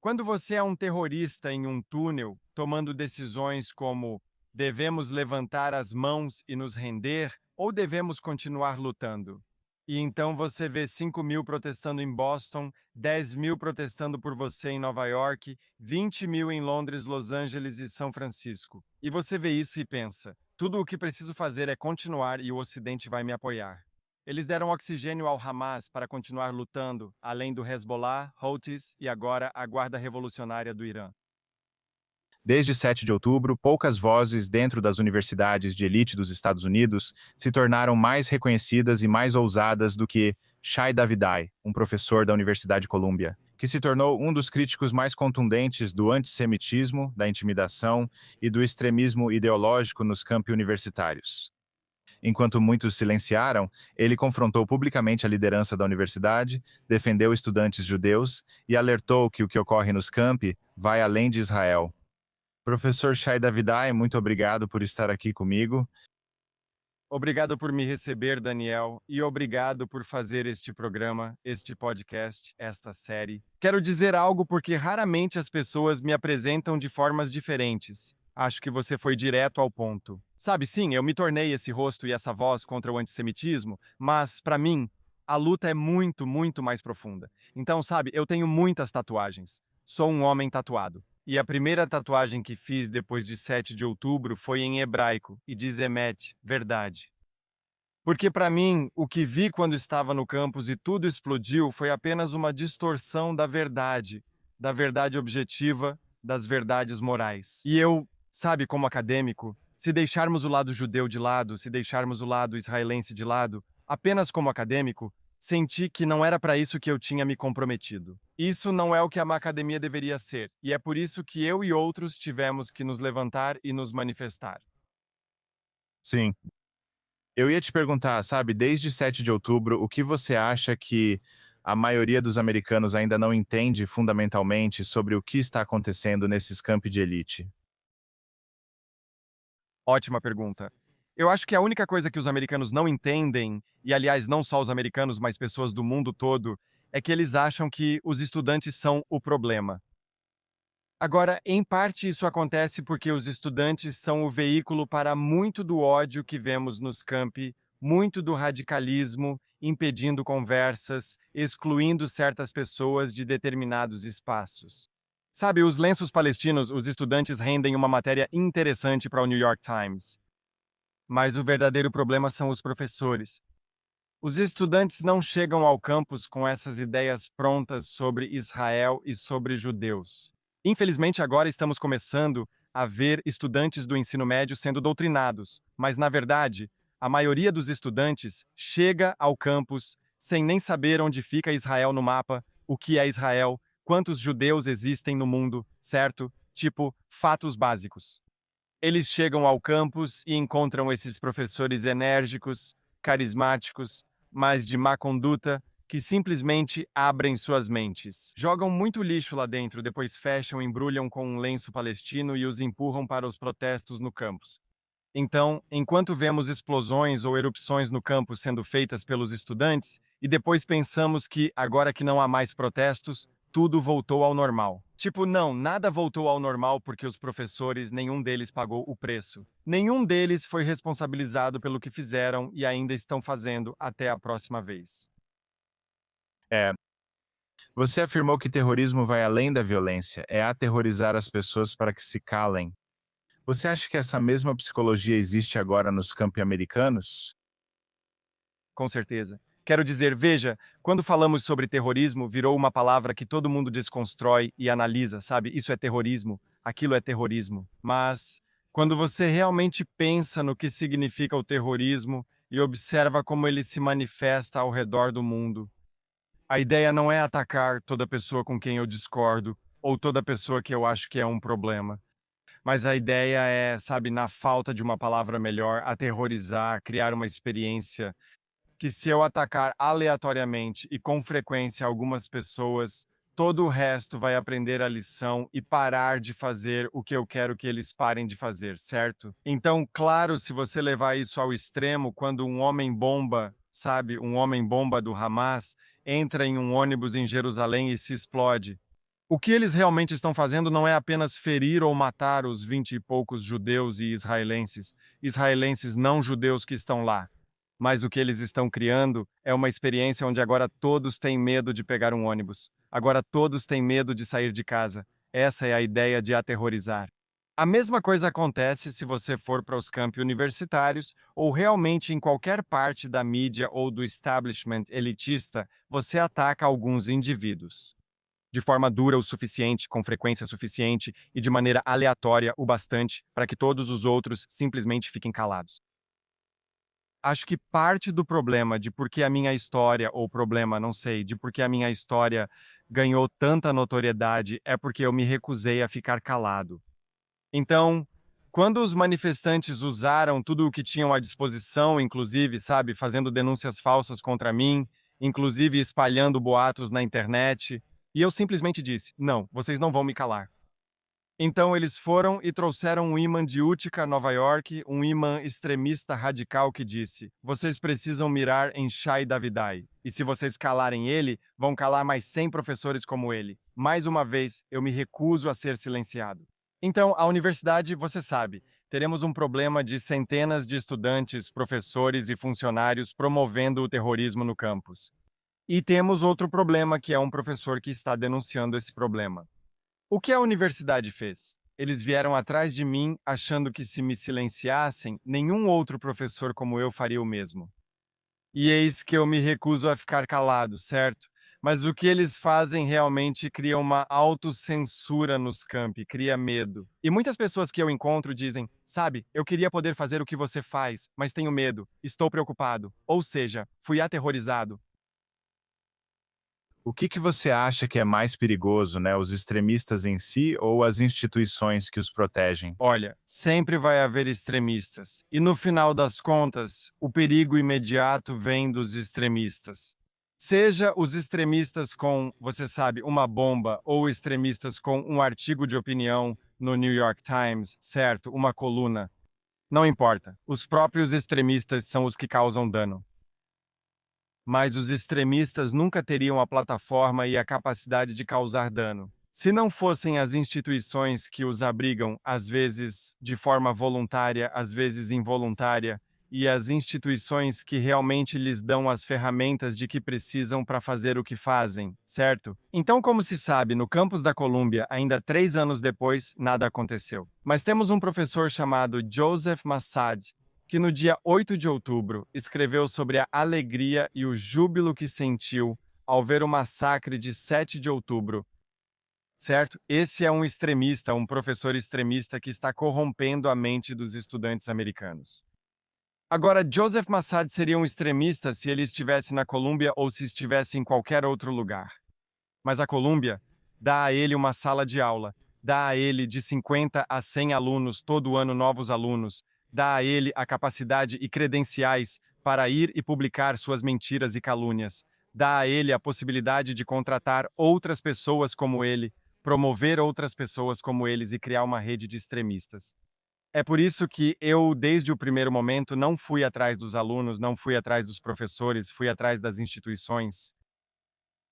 Quando você é um terrorista em um túnel, tomando decisões como devemos levantar as mãos e nos render ou devemos continuar lutando? E então você vê 5.000 protestando em Boston, 10.000 protestando por você em Nova York, 20.000 em Londres, Los Angeles e São Francisco. E você vê isso e pensa: tudo o que preciso fazer é continuar e o Ocidente vai me apoiar. Eles deram oxigênio ao Hamas para continuar lutando, além do Hezbollah, Houthis e agora a Guarda Revolucionária do Irã. Desde 7 de outubro, poucas vozes dentro das universidades de elite dos Estados Unidos se tornaram mais reconhecidas e mais ousadas do que Shai Davidai, um professor da Universidade de Columbia, que se tornou um dos críticos mais contundentes do antissemitismo, da intimidação e do extremismo ideológico nos campi universitários. Enquanto muitos silenciaram, ele confrontou publicamente a liderança da universidade, defendeu estudantes judeus e alertou que o que ocorre nos campi vai além de Israel. Professor Shai Davidai, muito obrigado por estar aqui comigo. Obrigado por me receber, Daniel, e obrigado por fazer este programa, este podcast, esta série. Quero dizer algo porque raramente as pessoas me apresentam de formas diferentes. Acho que você foi direto ao ponto. Sabe, sim, eu me tornei esse rosto e essa voz contra o antissemitismo, mas, para mim, a luta é muito, muito mais profunda. Então, sabe, eu tenho muitas tatuagens. Sou um homem tatuado. E a primeira tatuagem que fiz depois de 7 de outubro foi em hebraico e diz Emet, verdade. Porque para mim, o que vi quando estava no campus e tudo explodiu foi apenas uma distorção da verdade objetiva, das verdades morais. E eu, sabe, como acadêmico, se deixarmos o lado judeu de lado, se deixarmos o lado israelense de lado, apenas como acadêmico, senti que não era para isso que eu tinha me comprometido. Isso não é o que uma academia deveria ser, e é por isso que eu e outros tivemos que nos levantar e nos manifestar. Sim, eu ia te perguntar, sabe, desde 7 de outubro, o que você acha que a maioria dos americanos ainda não entende fundamentalmente sobre o que está acontecendo nesses campi de elite? Ótima pergunta. Eu acho que a única coisa que os americanos não entendem, e aliás, não só os americanos, mas pessoas do mundo todo, é que eles acham que os estudantes são o problema. Agora, em parte, isso acontece porque os estudantes são o veículo para muito do ódio que vemos nos campi, muito do radicalismo, impedindo conversas, excluindo certas pessoas de determinados espaços. Sabe, os lenços palestinos, os estudantes rendem uma matéria interessante para o New York Times. Mas o verdadeiro problema são os professores. Os estudantes não chegam ao campus com essas ideias prontas sobre Israel e sobre judeus. Infelizmente, agora estamos começando a ver estudantes do ensino médio sendo doutrinados, mas, na verdade, a maioria dos estudantes chega ao campus sem nem saber onde fica Israel no mapa, o que é Israel, quantos judeus existem no mundo, certo? Tipo, fatos básicos. Eles chegam ao campus e encontram esses professores enérgicos, carismáticos, mas de má conduta, que simplesmente abrem suas mentes. Jogam muito lixo lá dentro, depois fecham, embrulham com um lenço palestino e os empurram para os protestos no campus. Então, enquanto vemos explosões ou erupções no campus sendo feitas pelos estudantes, e depois pensamos que, agora que não há mais protestos, tudo voltou ao normal. Tipo, não, nada voltou ao normal porque os professores, nenhum deles pagou o preço. Nenhum deles foi responsabilizado pelo que fizeram e ainda estão fazendo até a próxima vez. É, você afirmou que terrorismo vai além da violência, é aterrorizar as pessoas para que se calem. Você acha que essa mesma psicologia existe agora nos campi americanos? Com certeza. Quero dizer, veja, quando falamos sobre terrorismo, virou uma palavra que todo mundo desconstrói e analisa, sabe? Isso é terrorismo, aquilo é terrorismo. Mas, quando você realmente pensa no que significa o terrorismo e observa como ele se manifesta ao redor do mundo, a ideia não é atacar toda pessoa com quem eu discordo ou toda pessoa que eu acho que é um problema. Mas a ideia é, sabe, na falta de uma palavra melhor, aterrorizar, criar uma experiência que se eu atacar aleatoriamente e com frequência algumas pessoas, todo o resto vai aprender a lição e parar de fazer o que eu quero que eles parem de fazer, certo? Então, claro, se você levar isso ao extremo, quando um homem-bomba, sabe, um homem-bomba do Hamas, entra em um ônibus em Jerusalém e se explode, O que eles realmente estão fazendo não é apenas ferir ou matar os 20 e poucos judeus e israelenses não judeus que estão lá. Mas o que eles estão criando é uma experiência onde agora todos têm medo de pegar um ônibus. Agora todos têm medo de sair de casa. Essa é a ideia de aterrorizar. A mesma coisa acontece se você for para os campi universitários ou realmente em qualquer parte da mídia ou do establishment elitista, você ataca alguns indivíduos de forma dura o suficiente, com frequência suficiente e de maneira aleatória o bastante para que todos os outros simplesmente fiquem calados. Acho que parte do problema de por que a minha história, ou problema, não sei, de por que a minha história ganhou tanta notoriedade é porque eu me recusei a ficar calado. Então, quando os manifestantes usaram tudo o que tinham à disposição, inclusive, sabe, fazendo denúncias falsas contra mim, inclusive espalhando boatos na internet, e eu simplesmente disse: não, vocês não vão me calar. Então eles foram e trouxeram um imã de Utica, Nova York, um imã extremista radical que disse: vocês precisam mirar em Shai Davidai, e se vocês calarem ele, vão calar mais 100 professores como ele. Mais uma vez, eu me recuso a ser silenciado. Então, a universidade, você sabe, teremos um problema de centenas de estudantes, professores e funcionários promovendo o terrorismo no campus. E temos outro problema, que é um professor que está denunciando esse problema. O que a universidade fez? Eles vieram atrás de mim achando que se me silenciassem, nenhum outro professor como eu faria o mesmo. E eis que eu me recuso a ficar calado, certo? Mas o que eles fazem realmente cria uma autocensura nos campi, cria medo. E muitas pessoas que eu encontro dizem: sabe, eu queria poder fazer o que você faz, mas tenho medo, estou preocupado. Ou seja, fui aterrorizado. O que você acha que é mais perigoso, né? Os extremistas em si ou as instituições que os protegem? Olha, sempre vai haver extremistas. E no final das contas, o perigo imediato vem dos extremistas. Seja os extremistas com, você sabe, uma bomba, ou extremistas com um artigo de opinião no New York Times, certo? Uma coluna. Não importa. Os próprios extremistas são os que causam dano. Mas os extremistas nunca teriam a plataforma e a capacidade de causar dano. Se não fossem as instituições que os abrigam, às vezes de forma voluntária, às vezes involuntária, e as instituições que realmente lhes dão as ferramentas de que precisam para fazer o que fazem, certo? Então, como se sabe, no campus da Colômbia, ainda 3 anos depois, nada aconteceu. Mas temos um professor chamado Joseph Massad, que no dia 8 de outubro escreveu sobre a alegria e o júbilo que sentiu ao ver o massacre de 7 de outubro. Certo? Esse é um extremista, um professor extremista que está corrompendo a mente dos estudantes americanos. Agora, Joseph Massad seria um extremista se ele estivesse na Colômbia ou se estivesse em qualquer outro lugar. Mas a Colômbia dá a ele uma sala de aula, dá a ele de 50 a 100 alunos, todo ano novos alunos, dá a ele a capacidade e credenciais para ir e publicar suas mentiras e calúnias, dá a ele a possibilidade de contratar outras pessoas como ele, promover outras pessoas como eles e criar uma rede de extremistas. É por isso que eu, desde o primeiro momento, não fui atrás dos alunos, não fui atrás dos professores, fui atrás das instituições.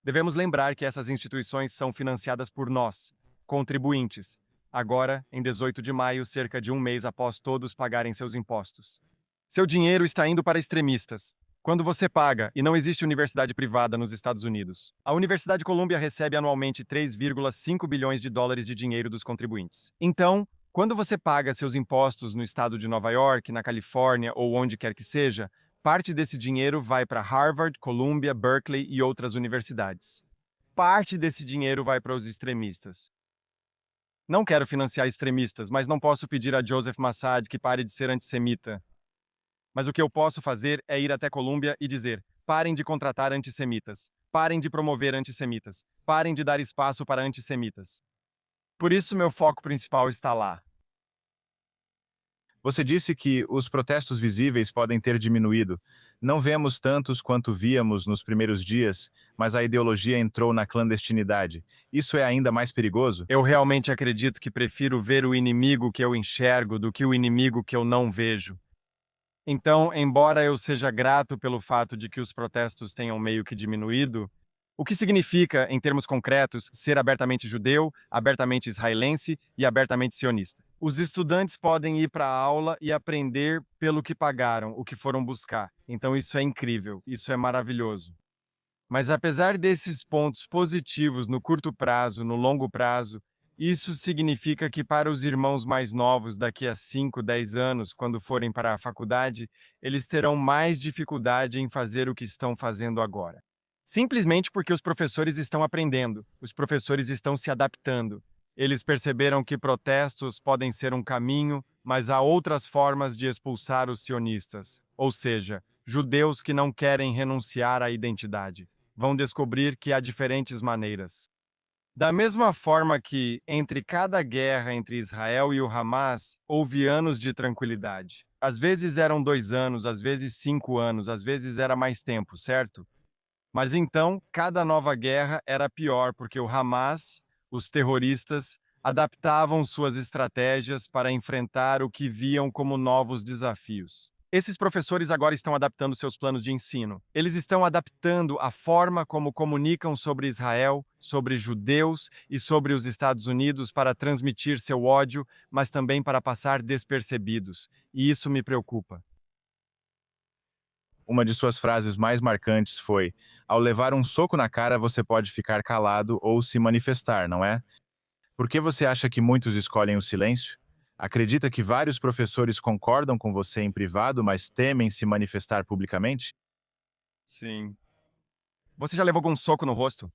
Devemos lembrar que essas instituições são financiadas por nós, contribuintes, agora, em 18 de maio, cerca de um mês após todos pagarem seus impostos. Seu dinheiro está indo para extremistas. Quando você paga, e não existe universidade privada nos Estados Unidos, a Universidade Columbia recebe anualmente 3,5 bilhões de dólares de dinheiro dos contribuintes. Então, quando você paga seus impostos no estado de Nova York, na Califórnia ou onde quer que seja, parte desse dinheiro vai para Harvard, Columbia, Berkeley e outras universidades. Parte desse dinheiro vai para os extremistas. Não quero financiar extremistas, mas não posso pedir a Joseph Massad que pare de ser antissemita. Mas o que eu posso fazer é ir até Columbia e dizer: parem de contratar antissemitas, parem de promover antissemitas, parem de dar espaço para antissemitas. Por isso meu foco principal está lá. Você disse que os protestos visíveis podem ter diminuído. Não vemos tantos quanto víamos nos primeiros dias, mas a ideologia entrou na clandestinidade. Isso é ainda mais perigoso? Eu realmente acredito que prefiro ver o inimigo que eu enxergo do que o inimigo que eu não vejo. Então, embora eu seja grato pelo fato de que os protestos tenham meio que diminuído, O que significa, em termos concretos, ser abertamente judeu, abertamente israelense e abertamente sionista? Os estudantes podem ir para a aula e aprender pelo que pagaram, o que foram buscar. Então isso é incrível, isso é maravilhoso. Mas apesar desses pontos positivos no curto prazo, no longo prazo, isso significa que para os irmãos mais novos, daqui a 5, 10 anos, quando forem para a faculdade, eles terão mais dificuldade em fazer o que estão fazendo agora. Simplesmente porque os professores estão aprendendo, os professores estão se adaptando. Eles perceberam que protestos podem ser um caminho, mas há outras formas de expulsar os sionistas, ou seja, judeus que não querem renunciar à identidade. Vão descobrir que há diferentes maneiras. Da mesma forma que, entre cada guerra entre Israel e o Hamas, houve anos de tranquilidade. Às vezes eram 2 anos, às vezes 5 anos, às vezes era mais tempo, certo? Mas então, cada nova guerra era pior, porque o Hamas, os terroristas, adaptavam suas estratégias para enfrentar o que viam como novos desafios. Esses professores agora estão adaptando seus planos de ensino. Eles estão adaptando a forma como comunicam sobre Israel, sobre judeus e sobre os Estados Unidos para transmitir seu ódio, mas também para passar despercebidos. E isso me preocupa. Uma de suas frases mais marcantes foi: ao levar um soco na cara, você pode ficar calado ou se manifestar, não é? Por que você acha que muitos escolhem o silêncio? Acredita que vários professores concordam com você em privado, mas temem se manifestar publicamente? Sim. Você já levou algum soco no rosto?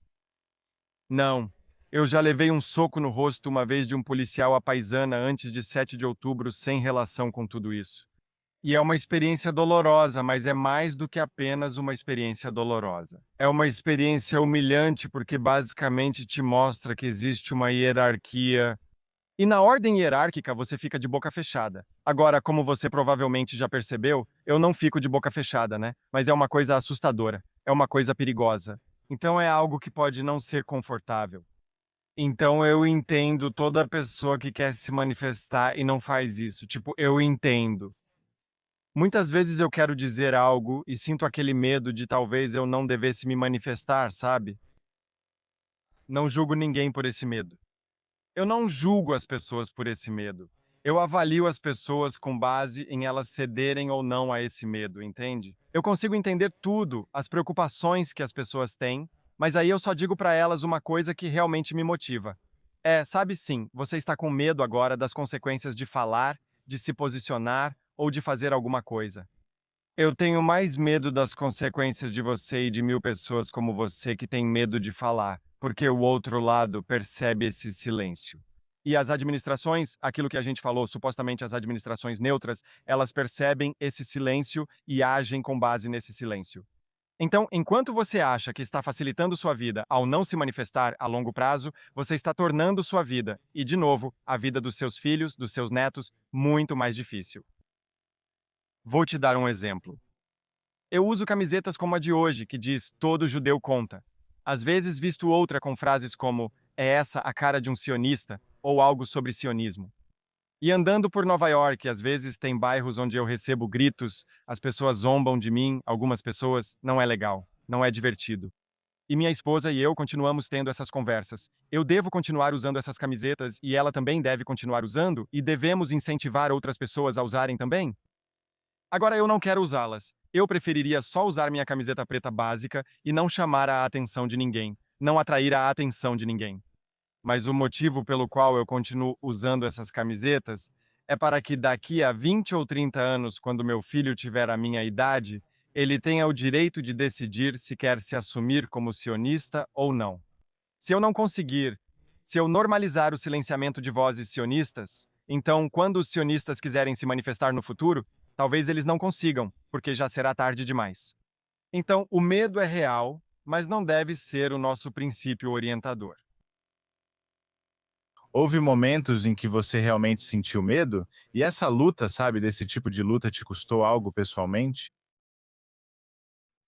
Não. Eu já levei um soco no rosto uma vez de um policial à paisana antes de 7 de outubro, sem relação com tudo isso. E é uma experiência dolorosa, mas é mais do que apenas uma experiência dolorosa. É uma experiência humilhante porque basicamente te mostra que existe uma hierarquia. E na ordem hierárquica você fica de boca fechada. Agora, como você provavelmente já percebeu, eu não fico de boca fechada, né? Mas é uma coisa assustadora, é uma coisa perigosa. Então é algo que pode não ser confortável. Então eu entendo toda pessoa que quer se manifestar e não faz isso. Tipo, eu entendo. Muitas vezes eu quero dizer algo e sinto aquele medo de talvez eu não devesse me manifestar, sabe? Não julgo ninguém por esse medo. Eu não julgo as pessoas por esse medo. Eu avalio as pessoas com base em elas cederem ou não a esse medo, entende? Eu consigo entender tudo, as preocupações que as pessoas têm, mas aí eu só digo para elas uma coisa que realmente me motiva. Sabe sim, você está com medo agora das consequências de falar, de se posicionar ou de fazer alguma coisa. Eu tenho mais medo das consequências de você e de 1000 pessoas como você que têm medo de falar, porque o outro lado percebe esse silêncio. E as administrações, aquilo que a gente falou, supostamente as administrações neutras, elas percebem esse silêncio e agem com base nesse silêncio. Então, enquanto você acha que está facilitando sua vida ao não se manifestar a longo prazo, você está tornando sua vida, e de novo, a vida dos seus filhos, dos seus netos, muito mais difícil. Vou te dar um exemplo. Eu uso camisetas como a de hoje, que diz "Todo judeu conta". Às vezes visto outra com frases como "É essa a cara de um sionista" ou algo sobre sionismo. E andando por Nova York, às vezes tem bairros onde eu recebo gritos, as pessoas zombam de mim, algumas pessoas, não é legal, não é divertido. E minha esposa e eu continuamos tendo essas conversas. Eu devo continuar usando essas camisetas e ela também deve continuar usando, e devemos incentivar outras pessoas a usarem também? Agora eu não quero usá-las. Eu preferiria só usar minha camiseta preta básica e não chamar a atenção de ninguém, não atrair a atenção de ninguém. Mas o motivo pelo qual eu continuo usando essas camisetas é para que daqui a 20 ou 30 anos, quando meu filho tiver a minha idade, ele tenha o direito de decidir se quer se assumir como sionista ou não. Se eu não conseguir, se eu normalizar o silenciamento de vozes sionistas, então, quando os sionistas quiserem se manifestar no futuro, talvez eles não consigam, porque já será tarde demais. Então, o medo é real, mas não deve ser o nosso princípio orientador. Houve momentos em que você realmente sentiu medo? E essa luta, sabe, desse tipo de luta te custou algo pessoalmente?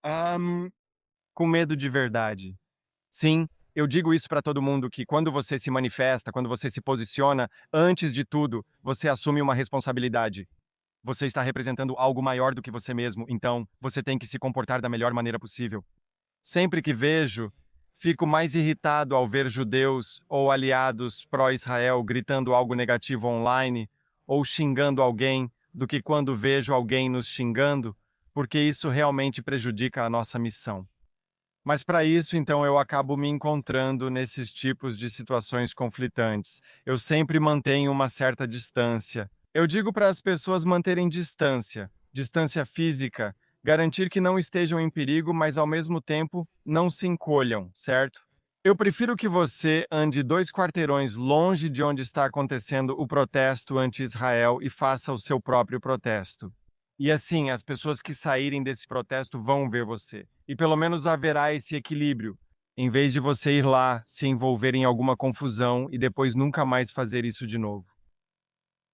Ahn, com medo de verdade. Sim, eu digo isso para todo mundo que quando você se manifesta, quando você se posiciona, antes de tudo, você assume uma responsabilidade. Você está representando algo maior do que você mesmo, então você tem que se comportar da melhor maneira possível. Sempre que vejo, Fico mais irritado ao ver judeus ou aliados pró-Israel gritando algo negativo online ou xingando alguém do que quando vejo alguém nos xingando, porque isso realmente prejudica a nossa missão. Mas para isso, então, eu acabo me encontrando nesses tipos de situações conflitantes. Eu sempre mantenho uma certa distância. Eu digo para as pessoas manterem distância, distância física, garantir que não estejam em perigo, mas ao mesmo tempo não se encolham, certo? Eu prefiro que você ande 2 quarteirões longe de onde está acontecendo o protesto anti-Israel e faça o seu próprio protesto. E assim, as pessoas que saírem desse protesto vão ver você. E pelo menos haverá esse equilíbrio, em vez de você ir lá, se envolver em alguma confusão e depois nunca mais fazer isso de novo.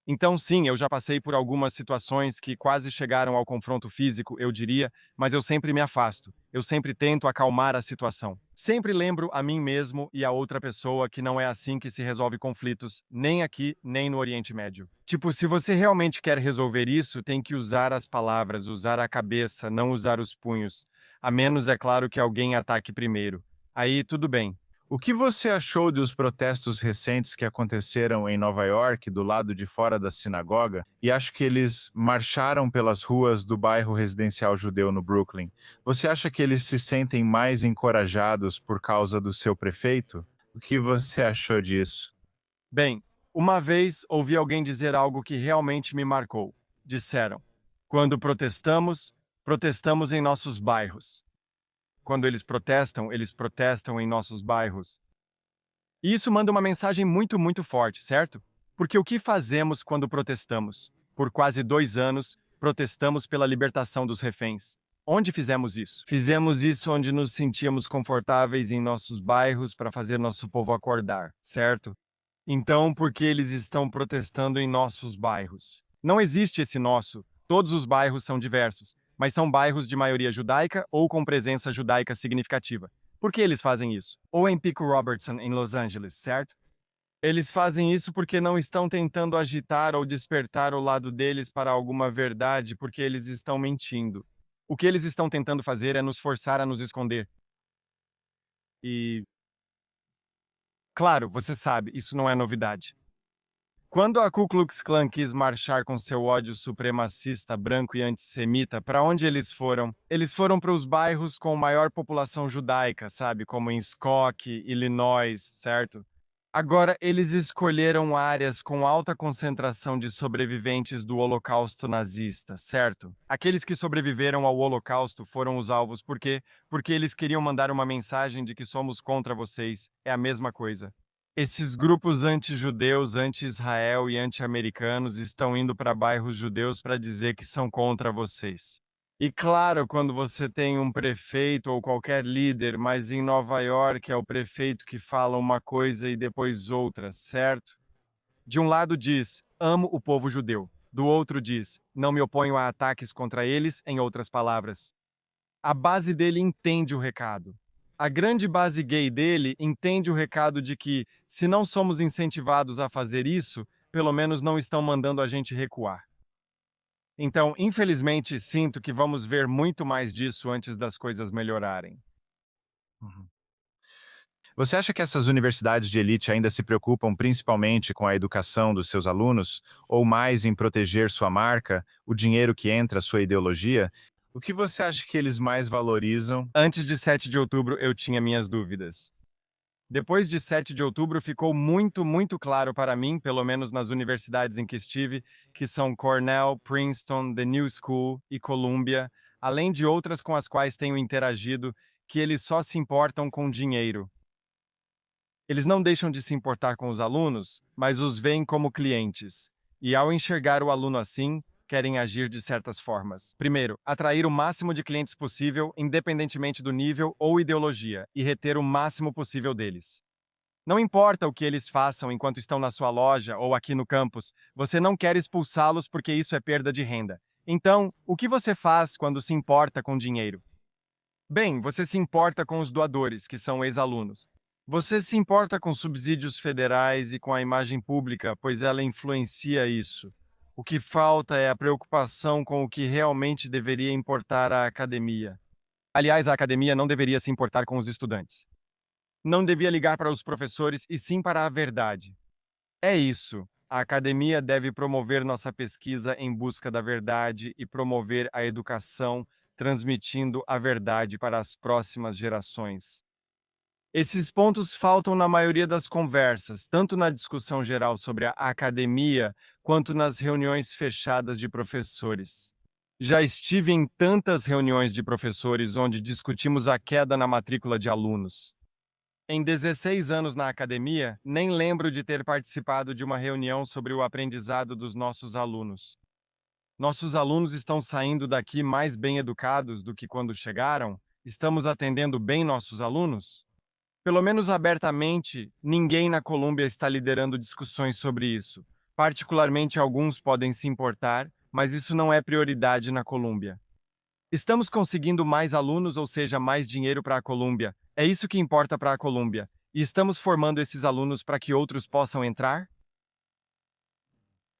Então, sim, eu já passei por algumas situações que quase chegaram ao confronto físico, eu diria, mas eu sempre me afasto. Eu sempre tento acalmar a situação. Sempre lembro a mim mesmo e a outra pessoa que não é assim que se resolve conflitos, nem aqui, nem no Oriente Médio. Tipo, se você realmente quer resolver isso, tem que usar as palavras, usar a cabeça, não usar os punhos. A menos, é claro, que alguém ataque primeiro. Aí, tudo bem. O que você achou dos protestos recentes que aconteceram em Nova York, do lado de fora da sinagoga? E acho que eles marcharam pelas ruas do bairro residencial judeu no Brooklyn. Você acha que eles se sentem mais encorajados por causa do seu prefeito? O que você achou disso? Bem, uma vez ouvi alguém dizer algo que realmente me marcou. Disseram: quando protestamos, protestamos em nossos bairros. Quando eles protestam em nossos bairros. E isso manda uma mensagem muito, muito forte, certo? Porque o que fazemos quando protestamos? Por quase 2 anos, protestamos pela libertação dos reféns. Onde fizemos isso? Fizemos isso onde nos sentíamos confortáveis em nossos bairros para fazer nosso povo acordar, certo? Então, por que eles estão protestando em nossos bairros? Não existe esse nosso. Todos os bairros são diversos, mas são bairros de maioria judaica ou com presença judaica significativa. Por que eles fazem isso? Ou em Pico Robertson, em Los Angeles, certo? Eles fazem isso porque não estão tentando agitar ou despertar o lado deles para alguma verdade, porque eles estão mentindo. O que eles estão tentando fazer é nos forçar a nos esconder. E, claro, você sabe, isso não é novidade. Quando a Ku Klux Klan quis marchar com seu ódio supremacista, branco e antissemita, para onde eles foram? Eles foram para os bairros com maior população judaica, sabe? Como em Skokie, Illinois, certo? Agora, eles escolheram áreas com alta concentração de sobreviventes do Holocausto nazista, certo? Aqueles que sobreviveram ao Holocausto foram os alvos, por quê? Porque eles queriam mandar uma mensagem de que somos contra vocês. É a mesma coisa. Esses grupos anti-judeus, anti-Israel e anti-americanos estão indo para bairros judeus para dizer que são contra vocês. E claro, quando você tem um prefeito ou qualquer líder, mas em Nova York é o prefeito que fala uma coisa e depois outra, certo? De um lado diz, amo o povo judeu. Do outro diz, não me oponho a ataques contra eles, em outras palavras. A base dele entende o recado. A grande base gay dele entende o recado de que, se não somos incentivados a fazer isso, pelo menos não estão mandando a gente recuar. Então, infelizmente, sinto que vamos ver muito mais disso antes das coisas melhorarem. Uhum. Você acha que essas universidades de elite ainda se preocupam principalmente com a educação dos seus alunos, ou mais em proteger sua marca, o dinheiro que entra, sua ideologia? O que você acha que eles mais valorizam? Antes de 7 de outubro, eu tinha minhas dúvidas. Depois de 7 de outubro, ficou muito, muito claro para mim, pelo menos nas universidades em que estive, que são Cornell, Princeton, The New School e Columbia, além de outras com as quais tenho interagido, que eles só se importam com dinheiro. Eles não deixam de se importar com os alunos, mas os veem como clientes. E ao enxergar o aluno assim, querem agir de certas formas. Primeiro, atrair o máximo de clientes possível, independentemente do nível ou ideologia, e reter o máximo possível deles. Não importa o que eles façam enquanto estão na sua loja ou aqui no campus, você não quer expulsá-los porque isso é perda de renda. Então, o que você faz quando se importa com dinheiro? Bem, você se importa com os doadores, que são ex-alunos. Você se importa com subsídios federais e com a imagem pública, pois ela influencia isso. O que falta é a preocupação com o que realmente deveria importar à academia. Aliás, a academia não deveria se importar com os estudantes. Não devia ligar para os professores e sim para a verdade. É isso. A academia deve promover nossa pesquisa em busca da verdade e promover a educação, transmitindo a verdade para as próximas gerações. Esses pontos faltam na maioria das conversas, tanto na discussão geral sobre a academia, quanto nas reuniões fechadas de professores. Já estive em tantas reuniões de professores onde discutimos a queda na matrícula de alunos. Em 16 anos na academia, nem lembro de ter participado de uma reunião sobre o aprendizado dos nossos alunos. Nossos alunos estão saindo daqui mais bem educados do que quando chegaram? Estamos atendendo bem nossos alunos? Pelo menos abertamente, ninguém na Colômbia está liderando discussões sobre isso. Particularmente, alguns podem se importar, mas isso não é prioridade na Colômbia. Estamos conseguindo mais alunos, ou seja, mais dinheiro para a Colômbia. É isso que importa para a Colômbia. E estamos formando esses alunos para que outros possam entrar?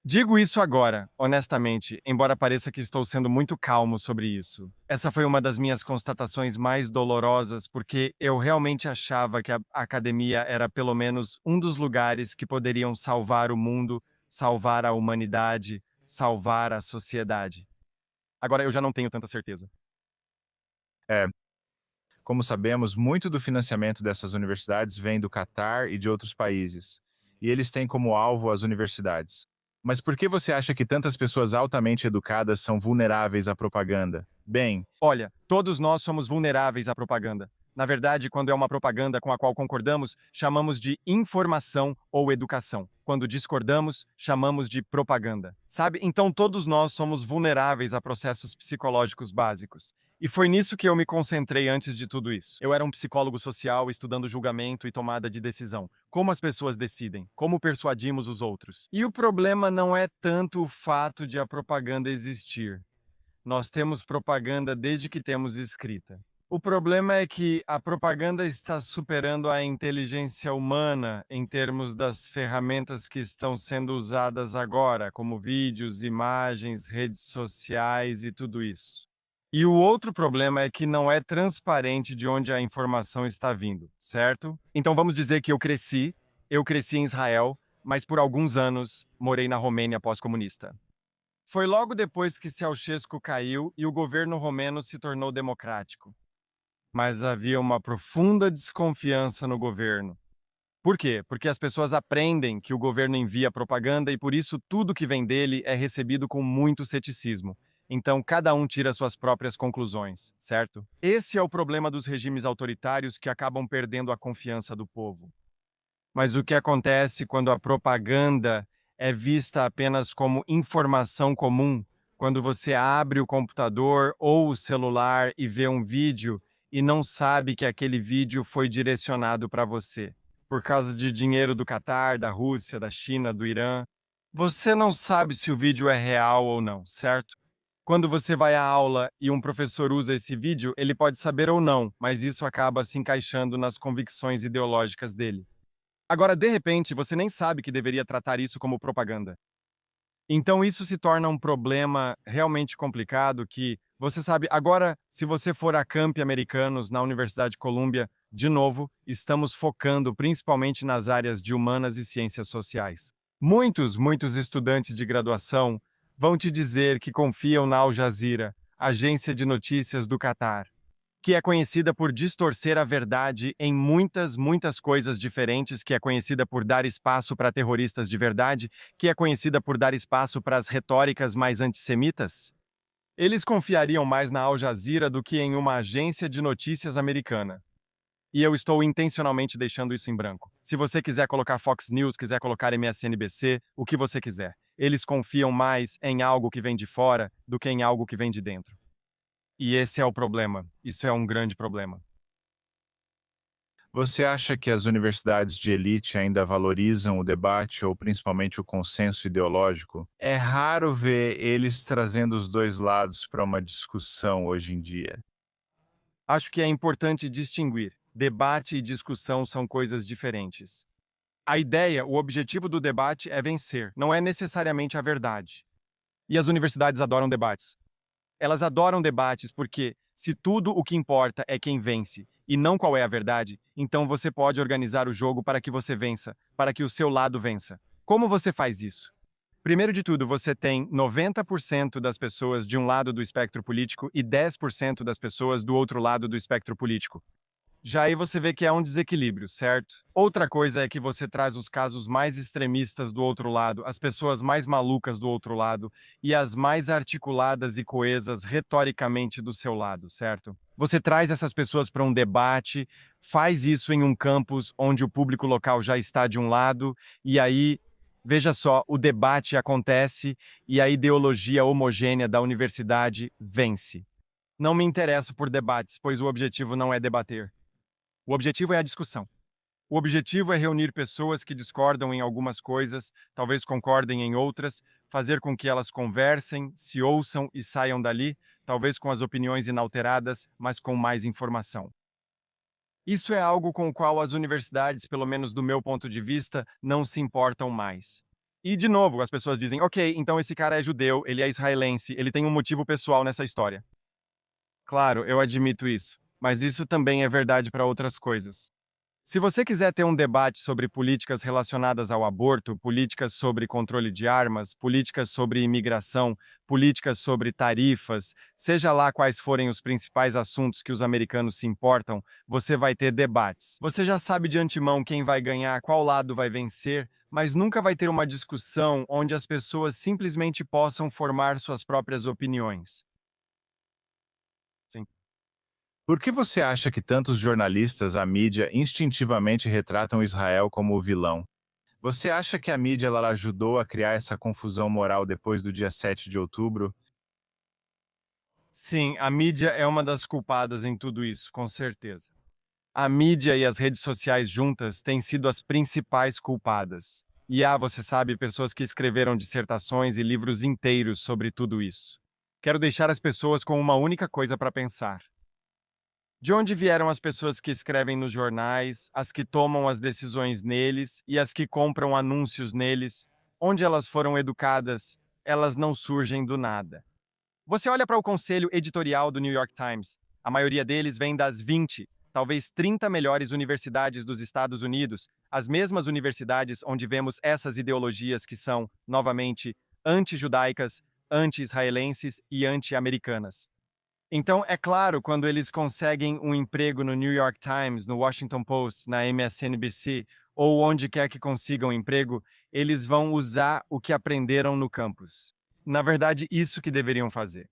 Digo isso agora, honestamente, embora pareça que estou sendo muito calmo sobre isso. Essa foi uma das minhas constatações mais dolorosas, porque eu realmente achava que a academia era pelo menos um dos lugares que poderiam salvar o mundo, salvar a humanidade, salvar a sociedade. Agora eu já não tenho tanta certeza. É, como sabemos, muito do financiamento dessas universidades vem do Catar e de outros países, e eles têm como alvo as universidades. Mas por que você acha que tantas pessoas altamente educadas são vulneráveis à propaganda? Bem, Olha, todos nós somos vulneráveis à propaganda. Na verdade, quando é uma propaganda com a qual concordamos, chamamos de informação ou educação. Quando discordamos, chamamos de propaganda. Sabe? Então todos nós somos vulneráveis a processos psicológicos básicos. E foi nisso que eu me concentrei antes de tudo isso. Eu era um psicólogo social estudando julgamento e tomada de decisão. Como as pessoas decidem, como persuadimos os outros. E o problema não é tanto o fato de a propaganda existir. Nós temos propaganda desde que temos escrita. O problema é que a propaganda está superando a inteligência humana em termos das ferramentas que estão sendo usadas agora, como vídeos, imagens, redes sociais e tudo isso. E o outro problema é que não é transparente de onde a informação está vindo, certo? Então vamos dizer que eu cresci em Israel, mas por alguns anos morei na Romênia pós-comunista. Foi logo depois que Ceausescu caiu e o governo romeno se tornou democrático. Mas havia uma profunda desconfiança no governo. Por quê? Porque as pessoas aprendem que o governo envia propaganda e por isso tudo que vem dele é recebido com muito ceticismo. Então cada um tira suas próprias conclusões, certo? Esse é o problema dos regimes autoritários que acabam perdendo a confiança do povo. Mas o que acontece quando a propaganda é vista apenas como informação comum? Quando você abre o computador ou o celular e vê um vídeo e não sabe que aquele vídeo foi direcionado para você, por causa de dinheiro do Catar, da Rússia, da China, do Irã. Você não sabe se o vídeo é real ou não, certo? Quando você vai à aula e um professor usa esse vídeo, ele pode saber ou não, mas isso acaba se encaixando nas convicções ideológicas dele. Agora, de repente, você nem sabe que deveria tratar isso como propaganda. Então, isso se torna um problema realmente complicado que, você sabe, agora, se você for a Camp Americanos na Universidade de Columbia, de novo, estamos focando principalmente nas áreas de humanas e ciências sociais. Muitos estudantes de graduação vão te dizer que confiam na Al Jazeera, agência de notícias do Catar, que é conhecida por distorcer a verdade em muitas coisas diferentes, que é conhecida por dar espaço para terroristas de verdade, que é conhecida por dar espaço para as retóricas mais antissemitas? Eles confiariam mais na Al Jazeera do que em uma agência de notícias americana. E eu estou intencionalmente deixando isso em branco. Se você quiser colocar Fox News, quiser colocar MSNBC, o que você quiser. Eles confiam mais em algo que vem de fora do que em algo que vem de dentro. E esse é o problema. Isso é um grande problema. você acha que as universidades de elite ainda valorizam o debate ou principalmente o consenso ideológico? É raro ver eles trazendo os dois lados para uma discussão hoje em dia. Acho que é importante distinguir. Debate e discussão são coisas diferentes. A ideia, o objetivo do debate é vencer, não é necessariamente a verdade. E as universidades adoram debates. Elas adoram debates porque, se tudo o que importa é quem vence, e não qual é a verdade, então você pode organizar o jogo para que você vença, para que o seu lado vença. Como você faz isso? Primeiro de tudo, você tem 90% das pessoas de um lado do espectro político e 10% das pessoas do outro lado do espectro político. Já aí você vê que é um desequilíbrio, certo? Outra coisa é que você traz os casos mais extremistas do outro lado, as pessoas mais malucas do outro lado e as mais articuladas e coesas retoricamente do seu lado, certo? Você traz essas pessoas para um debate, faz isso em um campus onde o público local já está de um lado, e aí, veja só, o debate acontece e a ideologia homogênea da universidade vence. Não me interesso por debates, pois o objetivo não é debater. O objetivo é a discussão. O objetivo é reunir pessoas que discordam em algumas coisas, talvez concordem em outras, fazer com que elas conversem, se ouçam e saiam dali, talvez com as opiniões inalteradas, mas com mais informação. Isso é algo com o qual as universidades, pelo menos do meu ponto de vista, não se importam mais. E, de novo, as pessoas dizem: ok, então esse cara é judeu, ele é israelense, ele tem um motivo pessoal nessa história. Claro, eu admito isso, mas isso também é verdade para outras coisas. Se você quiser ter um debate sobre políticas relacionadas ao aborto, políticas sobre controle de armas, políticas sobre imigração, políticas sobre tarifas, seja lá quais forem os principais assuntos que os americanos se importam, você vai ter debates. Você já sabe de antemão quem vai ganhar, qual lado vai vencer, mas nunca vai ter uma discussão onde as pessoas simplesmente possam formar suas próprias opiniões. Sim. Por que você acha que tantos jornalistas, a mídia, instintivamente retratam Israel como o vilão? Você acha que a mídia ela ajudou a criar essa confusão moral depois do dia 7 de outubro? Sim, a mídia é uma das culpadas em tudo isso, com certeza. A mídia e as redes sociais juntas têm sido as principais culpadas. E há, você sabe, pessoas que escreveram dissertações e livros inteiros sobre tudo isso. Quero deixar as pessoas com uma única coisa para pensar. De onde vieram as pessoas que escrevem nos jornais, as que tomam as decisões neles e as que compram anúncios neles? Onde elas foram educadas, elas não surgem do nada. Você olha para o conselho editorial do New York Times. A maioria deles vem das 20, talvez 30 melhores universidades dos Estados Unidos, as mesmas universidades onde vemos essas ideologias que são, novamente, anti-judaicas, anti-israelenses e anti-americanas. Então, é claro, quando eles conseguem um emprego no New York Times, no Washington Post, na MSNBC ou onde quer que consigam emprego, eles vão usar o que aprenderam no campus. Na verdade, isso que deveriam fazer.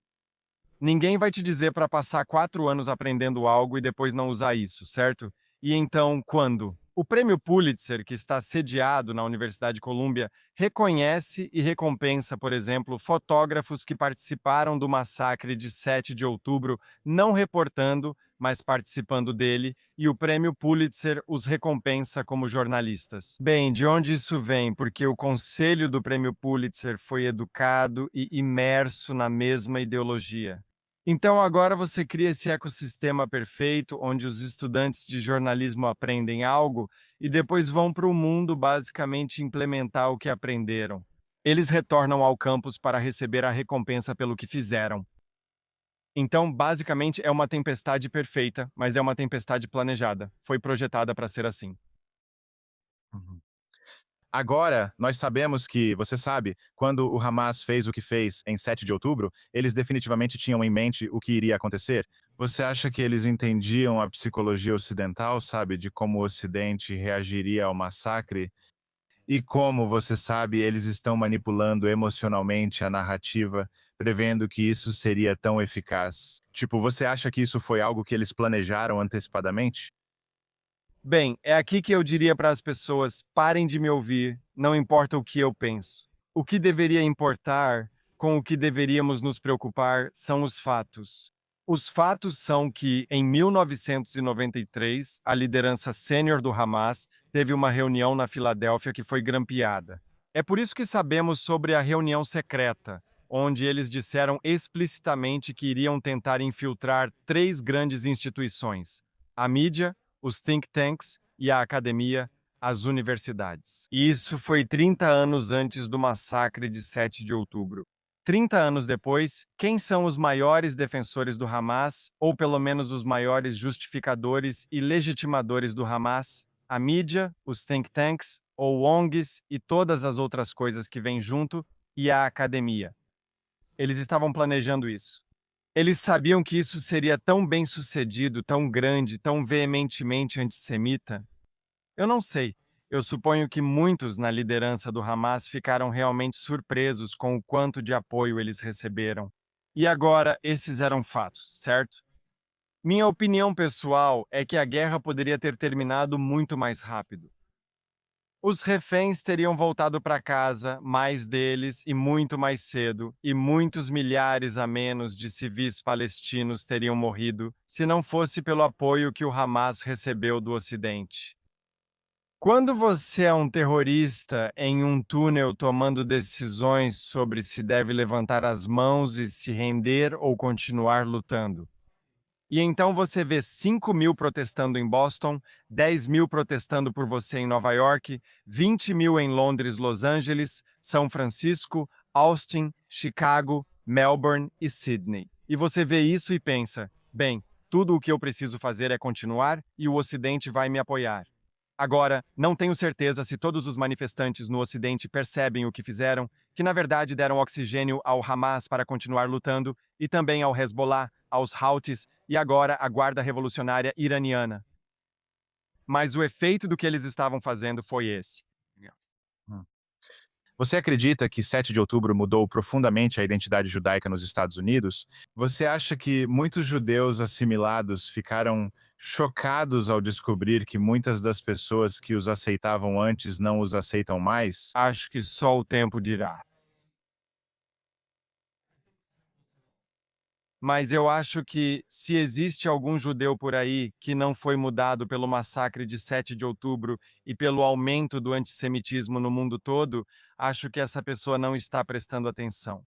Ninguém vai te dizer para passar 4 anos aprendendo algo e depois não usar isso, certo? E então, quando? O prêmio Pulitzer, que está sediado na Universidade de Columbia, reconhece e recompensa, por exemplo, fotógrafos que participaram do massacre de 7 de outubro, não reportando, mas participando dele, e o prêmio Pulitzer os recompensa como jornalistas. Bem, de onde isso vem? Porque o conselho do prêmio Pulitzer foi educado e imerso na mesma ideologia. Então agora você cria esse ecossistema perfeito onde os estudantes de jornalismo aprendem algo e depois vão para o mundo basicamente implementar o que aprenderam. Eles retornam ao campus para receber a recompensa pelo que fizeram. Então, basicamente, é uma tempestade perfeita, mas é uma tempestade planejada. Foi projetada para ser assim. Uhum. Agora, nós sabemos que, você sabe, quando o Hamas fez o que fez em 7 de outubro, eles definitivamente tinham em mente o que iria acontecer. Você acha que eles entendiam a psicologia ocidental, sabe, de como o Ocidente reagiria ao massacre? E como, você sabe, eles estão manipulando emocionalmente a narrativa, prevendo que isso seria tão eficaz? Tipo, você acha que isso foi algo que eles planejaram antecipadamente? Bem, é aqui que eu diria para as pessoas: parem de me ouvir, não importa o que eu penso. O que deveria importar, com o que deveríamos nos preocupar, são os fatos. Os fatos são que, em 1993, a liderança sênior do Hamas teve uma reunião na Filadélfia que foi grampeada. É por isso que sabemos sobre a reunião secreta, onde eles disseram explicitamente que iriam tentar infiltrar 3 grandes instituições: a mídia, os think tanks e a academia, as universidades. E isso foi 30 anos antes do massacre de 7 de outubro. 30 anos depois, quem são os maiores defensores do Hamas, ou pelo menos os maiores justificadores e legitimadores do Hamas? A mídia, os think tanks, ou ONGs e todas as outras coisas que vêm junto, e a academia. Eles estavam planejando isso. Eles sabiam que isso seria tão bem sucedido, tão grande, tão veementemente antissemita. Eu não sei. Eu suponho que muitos na liderança do Hamas ficaram realmente surpresos com o quanto de apoio eles receberam. E agora, esses eram fatos, certo? Minha opinião pessoal é que a guerra poderia ter terminado muito mais rápido. Os reféns teriam voltado para casa, mais deles e muito mais cedo, e muitos milhares a menos de civis palestinos teriam morrido, se não fosse pelo apoio que o Hamas recebeu do Ocidente. Quando você é um terrorista em um túnel tomando decisões sobre se deve levantar as mãos e se render ou continuar lutando, e então você vê 5.000 protestando em Boston, 10.000 protestando por você em Nova York, 20.000 em Londres, Los Angeles, São Francisco, Austin, Chicago, Melbourne e Sydney. E você vê isso e pensa, bem, tudo o que eu preciso fazer é continuar e o Ocidente vai me apoiar. Agora, não tenho certeza se todos os manifestantes no Ocidente percebem o que fizeram, que na verdade deram oxigênio ao Hamas para continuar lutando, e também ao Hezbollah, aos Houthis e agora à Guarda Revolucionária Iraniana. Mas o efeito do que eles estavam fazendo foi esse. Hum. Você acredita que 7 de outubro mudou profundamente a identidade judaica nos Estados Unidos? Você acha que muitos judeus assimilados ficaram chocados ao descobrir que muitas das pessoas que os aceitavam antes não os aceitam mais? Acho que só o tempo dirá. Mas eu acho que, se existe algum judeu por aí que não foi mudado pelo massacre de 7 de outubro e pelo aumento do antissemitismo no mundo todo, acho que essa pessoa não está prestando atenção.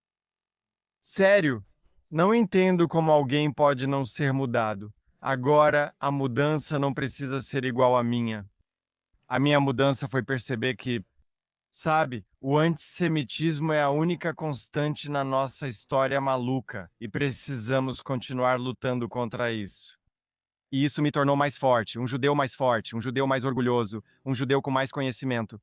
Sério, não entendo como alguém pode não ser mudado. Agora, a mudança não precisa ser igual à minha. A minha mudança foi perceber que, sabe, o antissemitismo é a única constante na nossa história maluca e precisamos continuar lutando contra isso. E isso me tornou mais forte, um judeu mais orgulhoso, um judeu com mais conhecimento.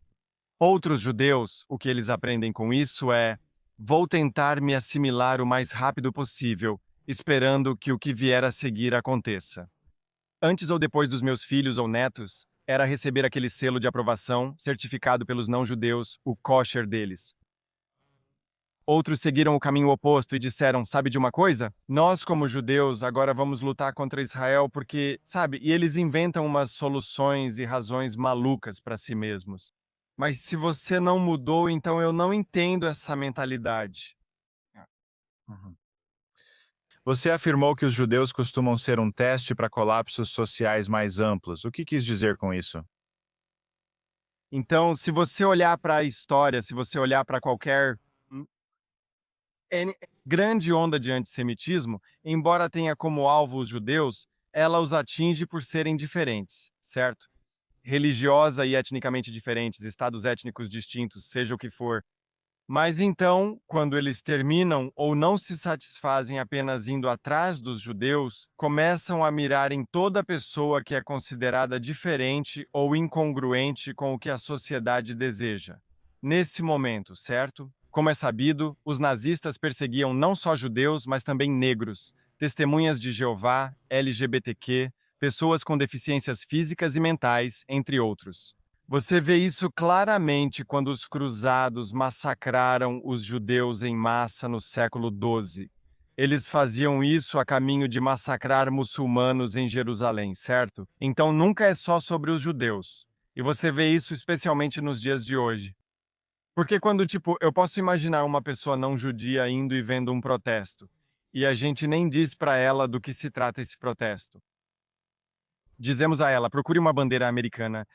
Outros judeus, o que eles aprendem com isso é: vou tentar me assimilar o mais rápido possível, esperando que o que vier a seguir aconteça. Antes ou depois dos meus filhos ou netos, era receber aquele selo de aprovação, certificado pelos não-judeus, o kosher deles. Outros seguiram o caminho oposto e disseram: sabe de uma coisa? Nós, como judeus, agora vamos lutar contra Israel porque, sabe, e eles inventam umas soluções e razões malucas para si mesmos. Mas se você não mudou, então eu não entendo essa mentalidade. Uhum. Você afirmou que os judeus costumam ser um teste para colapsos sociais mais amplos. O que quis dizer com isso? Então, se você olhar para a história, se você olhar para qualquer grande onda de antissemitismo, embora tenha como alvo os judeus, ela os atinge por serem diferentes, certo? Religiosa e etnicamente diferentes, estados étnicos distintos, seja o que for. Mas então, quando eles terminam ou não se satisfazem apenas indo atrás dos judeus, começam a mirar em toda pessoa que é considerada diferente ou incongruente com o que a sociedade deseja. Nesse momento, certo? Como é sabido, os nazistas perseguiam não só judeus, mas também negros, testemunhas de Jeová, LGBTQ, pessoas com deficiências físicas e mentais, entre outros. Você vê isso claramente quando os cruzados massacraram os judeus em massa no século XII. Eles faziam isso a caminho de massacrar muçulmanos em Jerusalém, certo? Então nunca é só sobre os judeus. E você vê isso especialmente nos dias de hoje. Porque quando, tipo, eu posso imaginar uma pessoa não judia indo e vendo um protesto, e a gente nem diz para ela do que se trata esse protesto. Dizemos a ela: procure uma bandeira americana.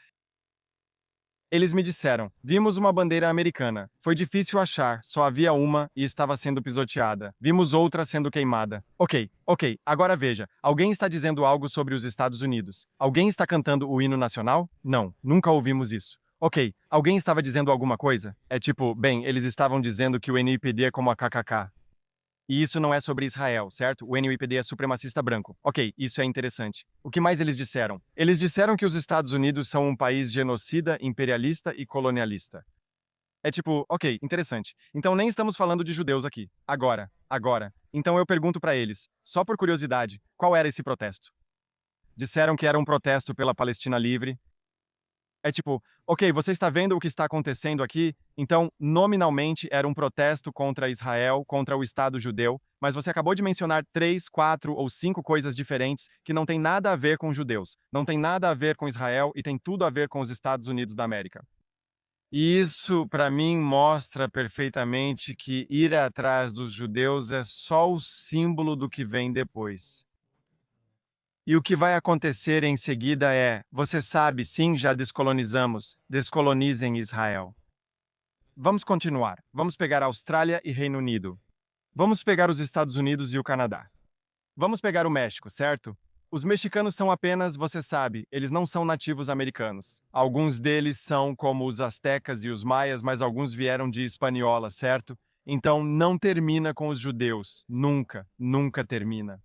Eles me disseram: vimos uma bandeira americana. Foi difícil achar, só havia uma e estava sendo pisoteada. Vimos outra sendo queimada. Ok, agora veja. Alguém está dizendo algo sobre os Estados Unidos. Alguém está cantando o hino nacional? Não, nunca ouvimos isso. Ok, alguém estava dizendo alguma coisa? É tipo, bem, eles estavam dizendo que o NIPD é como a KKK. E isso não é sobre Israel, certo? O NIPD é supremacista branco. Ok, isso é interessante. O que mais eles disseram? Eles disseram que os Estados Unidos são um país genocida, imperialista e colonialista. É tipo, ok, interessante. Então nem estamos falando de judeus aqui. Agora. Então eu pergunto pra eles, só por curiosidade, qual era esse protesto? Disseram que era um protesto pela Palestina livre. É tipo, ok, você está vendo o que está acontecendo aqui? Então, nominalmente, era um protesto contra Israel, contra o Estado judeu, mas você acabou de mencionar 3, 4 ou 5 coisas diferentes que não têm nada a ver com judeus, não tem nada a ver com Israel e tem tudo a ver com os Estados Unidos da América. E isso, para mim, mostra perfeitamente que ir atrás dos judeus é só o símbolo do que vem depois. E o que vai acontecer em seguida é: você sabe, sim, já descolonizamos, descolonizem Israel. Vamos continuar. Vamos pegar a Austrália e Reino Unido. Vamos pegar os Estados Unidos e o Canadá. Vamos pegar o México, certo? Os mexicanos são apenas, você sabe, eles não são nativos americanos. Alguns deles são como os astecas e os maias, mas alguns vieram de Hispaniola, certo? Então não termina com os judeus. Nunca termina.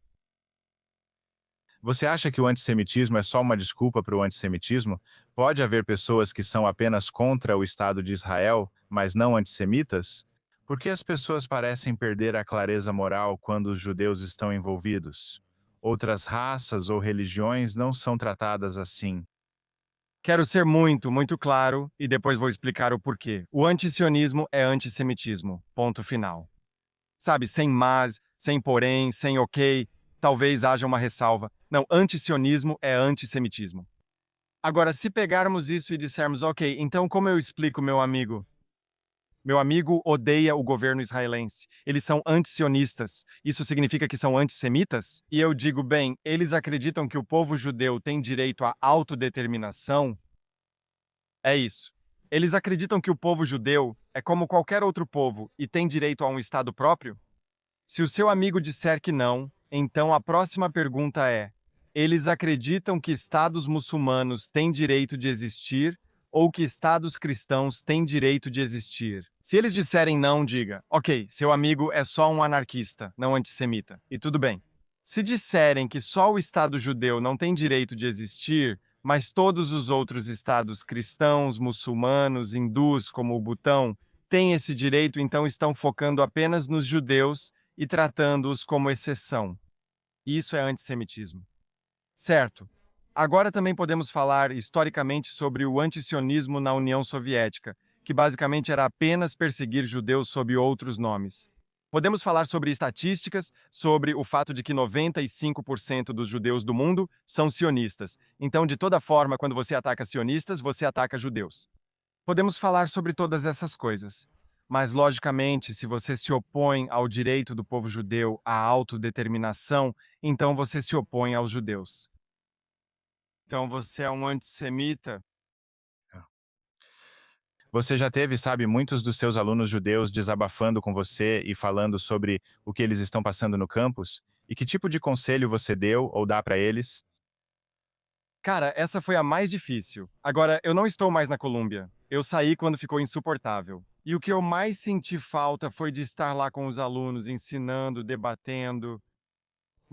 Você acha que o antissemitismo é só uma desculpa para o antissemitismo? Pode haver pessoas que são apenas contra o Estado de Israel, mas não antissemitas? Por que as pessoas parecem perder a clareza moral quando os judeus estão envolvidos? Outras raças ou religiões não são tratadas assim. Quero ser muito claro e depois vou explicar o porquê. O antisionismo é antissemitismo. Ponto final. Sabe, sem mas, sem porém, sem ok, talvez haja uma ressalva. Não, antisionismo é antissemitismo. Agora, se pegarmos isso e dissermos, ok, então como eu explico, meu amigo? Meu amigo odeia o governo israelense. Eles são antisionistas. Isso significa que são antissemitas? E eu digo, bem, eles acreditam que o povo judeu tem direito à autodeterminação? É isso. Eles acreditam que o povo judeu é como qualquer outro povo e tem direito a um estado próprio? Se o seu amigo disser que não, então a próxima pergunta é: eles acreditam que estados muçulmanos têm direito de existir ou que estados cristãos têm direito de existir? Se eles disserem não, diga: ok, seu amigo é só um anarquista, não antissemita, e tudo bem. Se disserem que só o estado judeu não tem direito de existir, mas todos os outros estados cristãos, muçulmanos, hindus, como o Butão, têm esse direito, então estão focando apenas nos judeus e tratando-os como exceção. Isso é antissemitismo. Certo. Agora também podemos falar historicamente sobre o antisionismo na União Soviética, que basicamente era apenas perseguir judeus sob outros nomes. Podemos falar sobre estatísticas, sobre o fato de que 95% dos judeus do mundo são sionistas. Então, de toda forma, quando você ataca sionistas, você ataca judeus. Podemos falar sobre todas essas coisas. Mas, logicamente, se você se opõe ao direito do povo judeu à autodeterminação, então você se opõe aos judeus. Então você é um antissemita? Você já teve, sabe, muitos dos seus alunos judeus desabafando com você e falando sobre o que eles estão passando no campus? E que tipo de conselho você deu ou dá para eles? Cara, essa foi a mais difícil. Agora, eu não estou mais na Colômbia. Eu saí quando ficou insuportável. E o que eu mais senti falta foi de estar lá com os alunos, ensinando, debatendo.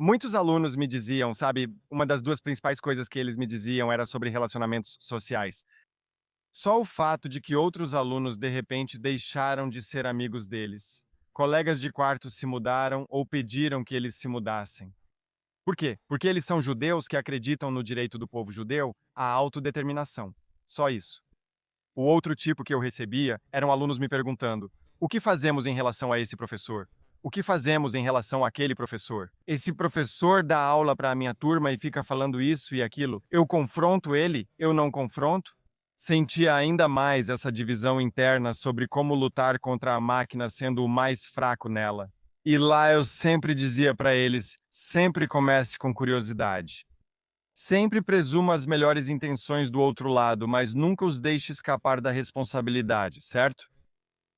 Muitos alunos me diziam, sabe, uma das duas principais coisas que eles me diziam era sobre relacionamentos sociais. Só o fato de que outros alunos de repente deixaram de ser amigos deles. Colegas de quarto se mudaram ou pediram que eles se mudassem. Por quê? Porque eles são judeus que acreditam no direito do povo judeu à autodeterminação. Só isso. O outro tipo que eu recebia eram alunos me perguntando: o que fazemos em relação a esse professor? O que fazemos em relação àquele professor? Esse professor dá aula para a minha turma e fica falando isso e aquilo. Eu confronto ele? Eu não confronto? Sentia ainda mais essa divisão interna sobre como lutar contra a máquina sendo o mais fraco nela. E lá eu sempre dizia para eles: sempre comece com curiosidade. Sempre presuma as melhores intenções do outro lado, mas nunca os deixe escapar da responsabilidade, certo?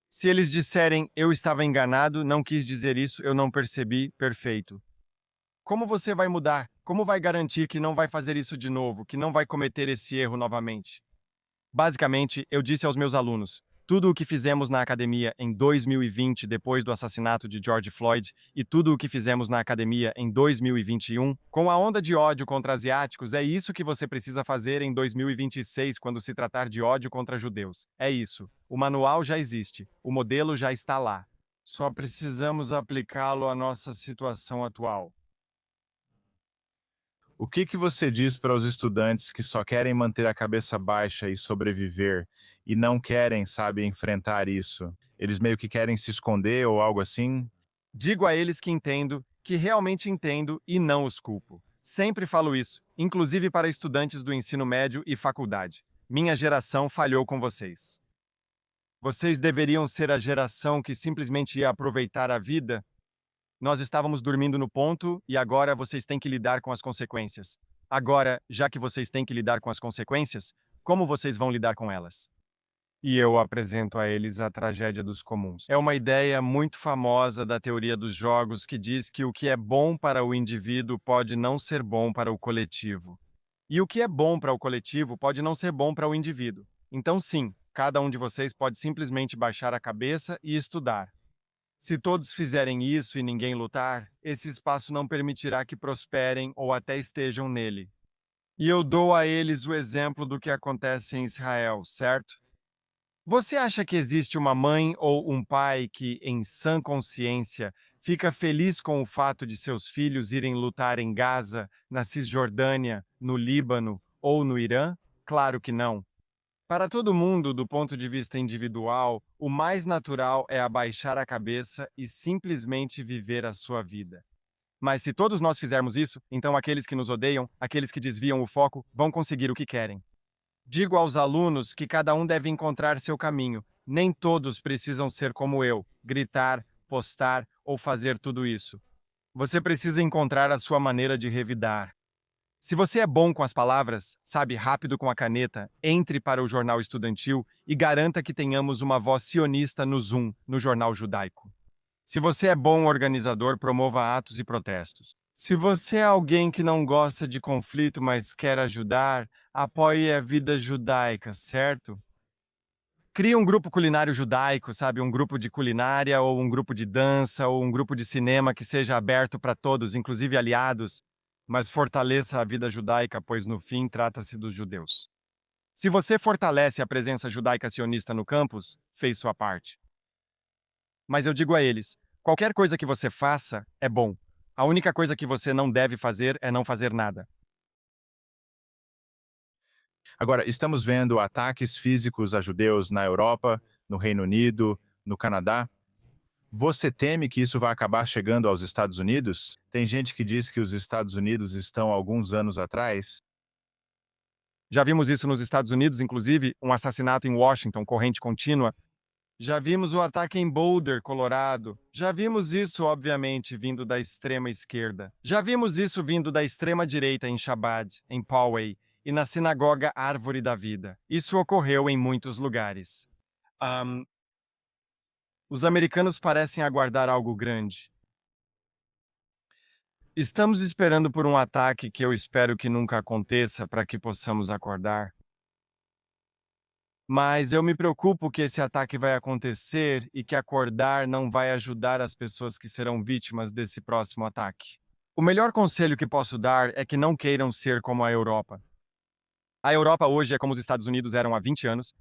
Se eles disserem eu estava enganado, não quis dizer isso, eu não percebi, perfeito. Como você vai mudar? Como vai garantir que não vai fazer isso de novo, que não vai cometer esse erro novamente? Basicamente, eu disse aos meus alunos: tudo o que fizemos na academia em 2020, depois do assassinato de George Floyd, e tudo o que fizemos na academia em 2021, com a onda de ódio contra asiáticos, é isso que você precisa fazer em 2026 quando se tratar de ódio contra judeus. É isso. O manual já existe. O modelo já está lá. Só precisamos aplicá-lo à nossa situação atual. O que você diz para os estudantes que só querem manter a cabeça baixa e sobreviver e não querem, sabe, enfrentar isso? Eles meio que querem se esconder ou algo assim? Digo a eles que entendo, que realmente entendo e não os culpo. Sempre falo isso, inclusive para estudantes do ensino médio e faculdade. Minha geração falhou com vocês. Vocês deveriam ser a geração que simplesmente ia aproveitar a vida. Nós estávamos dormindo no ponto e agora vocês têm que lidar com as consequências. Agora, já que vocês têm que lidar com as consequências, como vocês vão lidar com elas? E eu apresento a eles a tragédia dos comuns. É uma ideia muito famosa da teoria dos jogos que diz que o que é bom para o indivíduo pode não ser bom para o coletivo. E o que é bom para o coletivo pode não ser bom para o indivíduo. Então, sim, cada um de vocês pode simplesmente baixar a cabeça e estudar. Se todos fizerem isso e ninguém lutar, esse espaço não permitirá que prosperem ou até estejam nele. E eu dou a eles o exemplo do que acontece em Israel, certo? Você acha que existe uma mãe ou um pai que, em sã consciência, fica feliz com o fato de seus filhos irem lutar em Gaza, na Cisjordânia, no Líbano ou no Irã? Claro que não. Para todo mundo, do ponto de vista individual, o mais natural é abaixar a cabeça e simplesmente viver a sua vida. Mas se todos nós fizermos isso, então aqueles que nos odeiam, aqueles que desviam o foco, vão conseguir o que querem. Digo aos alunos que cada um deve encontrar seu caminho. Nem todos precisam ser como eu, gritar, postar ou fazer tudo isso. Você precisa encontrar a sua maneira de revidar. Se você é bom com as palavras, sabe rápido com a caneta, entre para o jornal estudantil e garanta que tenhamos uma voz sionista no Zoom, no jornal judaico. Se você é bom organizador, promova atos e protestos. Se você é alguém que não gosta de conflito, mas quer ajudar, apoie a vida judaica, certo? Crie um grupo culinário judaico, sabe? Um grupo de culinária, ou um grupo de dança, ou um grupo de cinema que seja aberto para todos, inclusive aliados, mas fortaleça a vida judaica, pois no fim trata-se dos judeus. Se você fortalece a presença judaica sionista no campus, fez sua parte. Mas eu digo a eles: qualquer coisa que você faça é bom. A única coisa que você não deve fazer é não fazer nada. Agora, estamos vendo ataques físicos a judeus na Europa, no Reino Unido, no Canadá. Você teme que isso vai acabar chegando aos Estados Unidos? Tem gente que diz que os Estados Unidos estão alguns anos atrás. Já vimos isso nos Estados Unidos, inclusive, um assassinato em Washington, corrente contínua. Já vimos o ataque em Boulder, Colorado. Já vimos isso, obviamente, vindo da extrema esquerda. Já vimos isso vindo da extrema direita em Chabad, em Poway, e na sinagoga Árvore da Vida. Isso ocorreu em muitos lugares. Os americanos parecem aguardar algo grande. Estamos esperando por um ataque que eu espero que nunca aconteça para que possamos acordar. Mas eu me preocupo que esse ataque vai acontecer e que acordar não vai ajudar as pessoas que serão vítimas desse próximo ataque. O melhor conselho que posso dar é que não queiram ser como a Europa. A Europa hoje é como os Estados Unidos eram há 20 anos.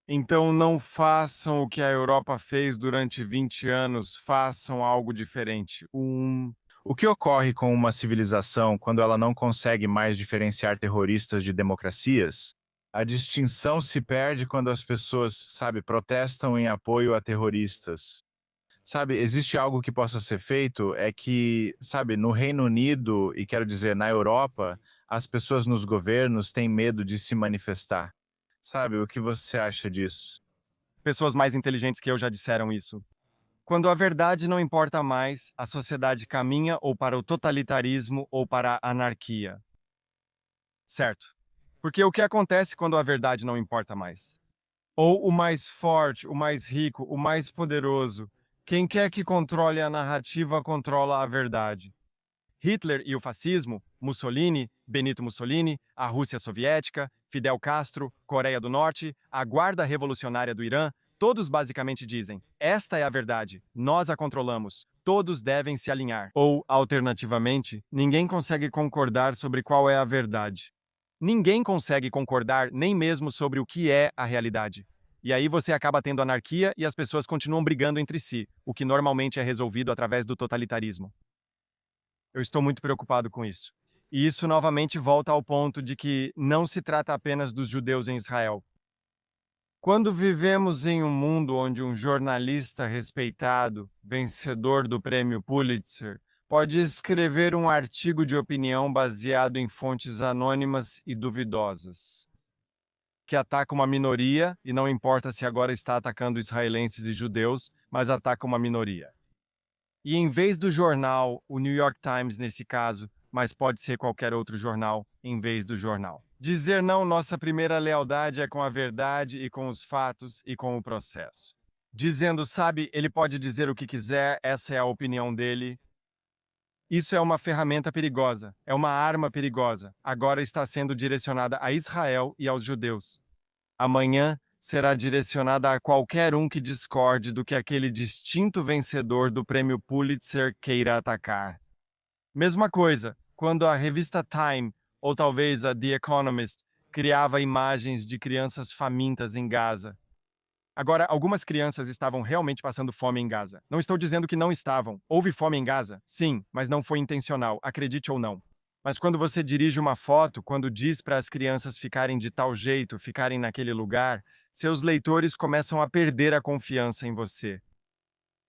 Então não façam o que a Europa fez durante 20 anos, façam algo diferente. O que ocorre com uma civilização quando ela não consegue mais diferenciar terroristas de democracias? A distinção se perde quando as pessoas, sabe, protestam em apoio a terroristas. Sabe, existe algo que possa ser feito, é que, sabe, no Reino Unido, e quero dizer, na Europa, as pessoas nos governos têm medo de se manifestar. Sabe, o que você acha disso? Pessoas mais inteligentes que eu já disseram isso. Quando a verdade não importa mais, a sociedade caminha ou para o totalitarismo ou para a anarquia. Certo? Porque o que acontece quando a verdade não importa mais? Ou o mais forte, o mais rico, o mais poderoso, quem quer que controle a narrativa controla a verdade. Hitler e o fascismo, Mussolini Benito Mussolini, a Rússia Soviética, Fidel Castro, Coreia do Norte, a Guarda Revolucionária do Irã, todos basicamente dizem: esta é a verdade, nós a controlamos, todos devem se alinhar. Ou, alternativamente, ninguém consegue concordar sobre qual é a verdade. Ninguém consegue concordar nem mesmo sobre o que é a realidade. E aí você acaba tendo anarquia e as pessoas continuam brigando entre si, o que normalmente é resolvido através do totalitarismo. Eu estou muito preocupado com isso. E isso novamente volta ao ponto de que não se trata apenas dos judeus em Israel. Quando vivemos em um mundo onde um jornalista respeitado, vencedor do prêmio Pulitzer, pode escrever um artigo de opinião baseado em fontes anônimas e duvidosas, que ataca uma minoria, e não importa se agora está atacando israelenses e judeus, mas ataca uma minoria. E em vez do jornal, o New York Times nesse caso, mas pode ser qualquer outro jornal, em vez do jornal, dizer não, nossa primeira lealdade é com a verdade e com os fatos e com o processo. Dizendo, sabe, ele pode dizer o que quiser, essa é a opinião dele. Isso é uma ferramenta perigosa, é uma arma perigosa. Agora está sendo direcionada a Israel e aos judeus. Amanhã será direcionada a qualquer um que discorde do que aquele distinto vencedor do prêmio Pulitzer queira atacar. Mesma coisa, quando a revista Time, ou talvez a The Economist, criava imagens de crianças famintas em Gaza. Agora, algumas crianças estavam realmente passando fome em Gaza. Não estou dizendo que não estavam. Houve fome em Gaza? Sim, mas não foi intencional, acredite ou não. Mas quando você dirige uma foto, quando diz para as crianças ficarem de tal jeito, ficarem naquele lugar, seus leitores começam a perder a confiança em você.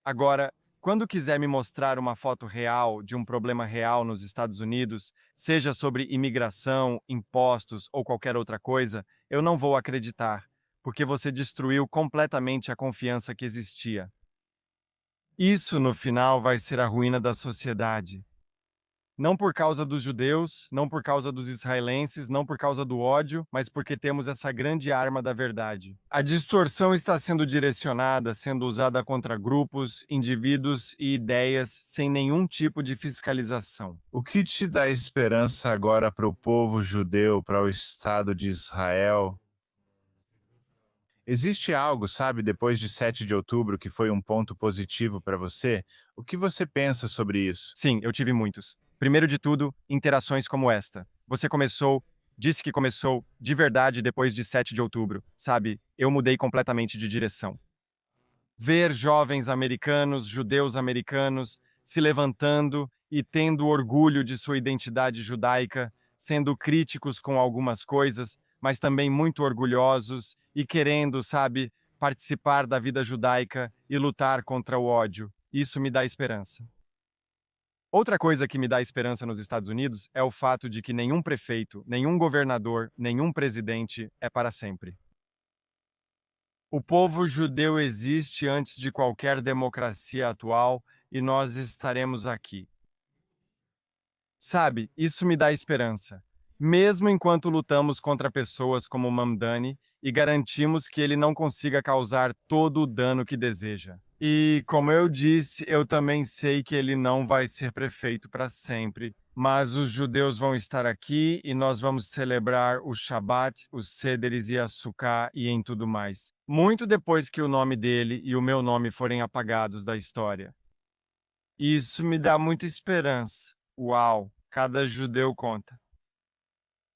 Agora, quando quiser me mostrar uma foto real de um problema real nos Estados Unidos, seja sobre imigração, impostos ou qualquer outra coisa, eu não vou acreditar, porque você destruiu completamente a confiança que existia. Isso, no final, vai ser a ruína da sociedade. Não por causa dos judeus, não por causa dos israelenses, não por causa do ódio, mas porque temos essa grande arma da verdade. A distorção está sendo direcionada, sendo usada contra grupos, indivíduos e ideias sem nenhum tipo de fiscalização. O que te dá esperança agora para o povo judeu, para o Estado de Israel? Existe algo, sabe, depois de 7 de outubro que foi um ponto positivo para você? O que você pensa sobre isso? Sim, eu tive muitos. Primeiro de tudo, interações como esta. Você disse que começou de verdade depois de 7 de outubro, sabe? Eu mudei completamente de direção. Ver jovens americanos, judeus americanos, se levantando e tendo orgulho de sua identidade judaica, sendo críticos com algumas coisas, mas também muito orgulhosos e querendo, sabe, participar da vida judaica e lutar contra o ódio. Isso me dá esperança. Outra coisa que me dá esperança nos Estados Unidos é o fato de que nenhum prefeito, nenhum governador, nenhum presidente é para sempre. O povo judeu existe antes de qualquer democracia atual e nós estaremos aqui. Sabe, isso me dá esperança. Mesmo enquanto lutamos contra pessoas como Mamdani e garantimos que ele não consiga causar todo o dano que deseja. E, como eu disse, eu também sei que ele não vai ser prefeito para sempre. Mas os judeus vão estar aqui e nós vamos celebrar o Shabat, os Sederes e a Sukkah e em tudo mais. Muito depois que o nome dele e o meu nome forem apagados da história. Isso me dá muita esperança. Uau, cada judeu conta.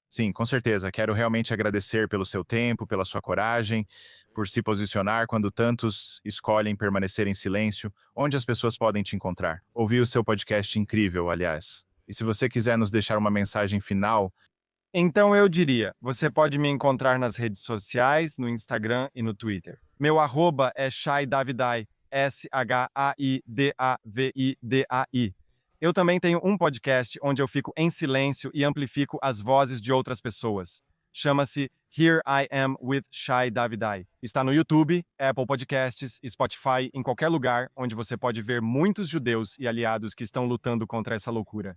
Sim, com certeza. Quero realmente agradecer pelo seu tempo, pela sua coragem, por se posicionar quando tantos escolhem permanecer em silêncio. Onde as pessoas podem te encontrar? Ouvi o seu podcast incrível, aliás. E se você quiser nos deixar uma mensagem final, Então eu diria, você pode me encontrar nas redes sociais, no Instagram e no Twitter. Meu arroba é Shai Davidai, Shaidavidai. Eu também tenho um podcast onde eu fico em silêncio e amplifico as vozes de outras pessoas. Chama-se Here I Am with Shai Davidai. Está no YouTube, Apple Podcasts, Spotify, em qualquer lugar onde você pode ver muitos judeus e aliados que estão lutando contra essa loucura.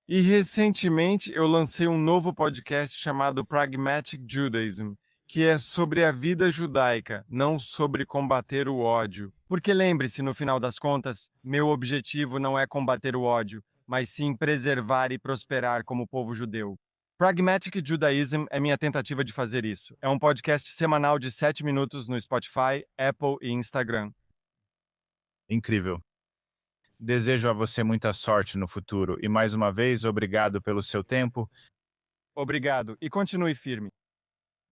E recentemente eu lancei um novo podcast chamado Pragmatic Judaism, que é sobre a vida judaica, não sobre combater o ódio. Porque lembre-se, no final das contas, meu objetivo não é combater o ódio, mas sim preservar e prosperar como povo judeu. Pragmatic Judaism é minha tentativa de fazer isso. É um podcast semanal de 7 minutos no Spotify, Apple e Instagram. Incrível. Desejo a você muita sorte no futuro e mais uma vez obrigado pelo seu tempo. Obrigado e continue firme.